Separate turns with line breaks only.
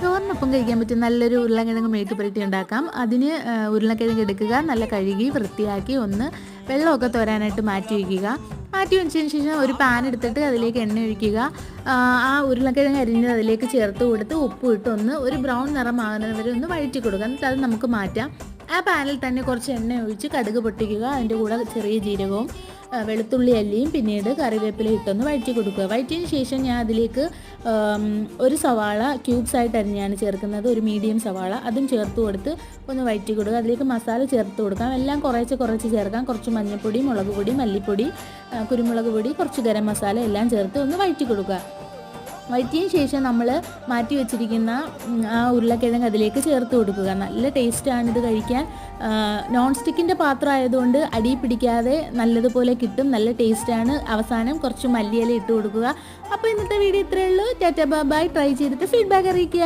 ചോറിനൊപ്പം കഴിക്കാൻ പറ്റും നല്ലൊരു ഉരുളക്കിഴങ്ങ് മെഴുക്ക് പുരട്ടി ഉണ്ടാക്കാം. അതിന് ഉരുളക്കിഴങ്ങ് എടുക്കുക, നല്ല കഴുകി വൃത്തിയാക്കി ഒന്ന് വെള്ളമൊക്കെ തോരാനായിട്ട് മാറ്റി വയ്ക്കുക. മാറ്റി വെച്ചതിന് ശേഷം ഒരു പാൻ എടുത്തിട്ട് അതിലേക്ക് എണ്ണ ഒഴിക്കുക. ആ ഉരുളക്കിഴങ്ങ് അരിഞ്ഞത് അതിലേക്ക് ചേർത്ത് കൊടുത്ത് ഉപ്പും ഇട്ട് ഒരു ബ്രൗൺ നിറമാകുന്നത് വരെ ഒന്ന് വഴറ്റി കൊടുക്കുക. എന്നിട്ട് അത് നമുക്ക് മാറ്റാം. ആ പാനിൽ തന്നെ കുറച്ച് എണ്ണ ഒഴിച്ച് കടുക് പൊട്ടിക്കുക. അതിൻ്റെ കൂടെ ചെറിയ ജീരകവും വെളുത്തുള്ളി അല്ലിയും പിന്നീട് കറിവേപ്പില ഇട്ടൊന്ന് വഴറ്റി കൊടുക്കുക. വഴറ്റിയതിന് ശേഷം ഞാൻ അതിലേക്ക് ഒരു സവാള ക്യൂബ്സ് ആയിട്ട് അരിഞ്ഞാണ് ചേർക്കുന്നത്. ഒരു മീഡിയം സവാള അതും ചേർത്ത് കൊടുത്ത് ഒന്ന് വഴറ്റി കൊടുക്കുക. അതിലേക്ക് മസാല ചേർത്ത് കൊടുക്കാം. എല്ലാം കുറച്ച് ചേർക്കാം. കുറച്ച് മഞ്ഞൾപ്പൊടി, മുളക് പൊടി, മല്ലിപ്പൊടി, കുരുമുളക് പൊടി, കുറച്ച് ഗരം മസാല എല്ലാം ചേർത്ത് ഒന്ന് വഴറ്റി കൊടുക്കുക. വഴറ്റിയതിന് ശേഷം നമ്മൾ മാറ്റി വെച്ചിരിക്കുന്ന ആ ഉരുളക്കിഴങ്ങ് അതിലേക്ക് ചേർത്ത് കൊടുക്കുക. നല്ല ടേസ്റ്റാണിത് കഴിക്കാൻ. നോൺ സ്റ്റിക്കിൻ്റെ പാത്രം ആയതുകൊണ്ട് അടി പിടിക്കാതെ നല്ലതുപോലെ കിട്ടും. നല്ല ടേസ്റ്റാണ്. അവസാനം കുറച്ച് മല്ലിയില ഇട്ട് കൊടുക്കുക. അപ്പോൾ ഇന്നത്തെ വീഡിയോ ഇത്രയേ ഉള്ളൂ. Tata bye bye. ട്രൈ ചെയ്തിട്ട് ഫീഡ്ബാക്ക് അറിയിക്കുക.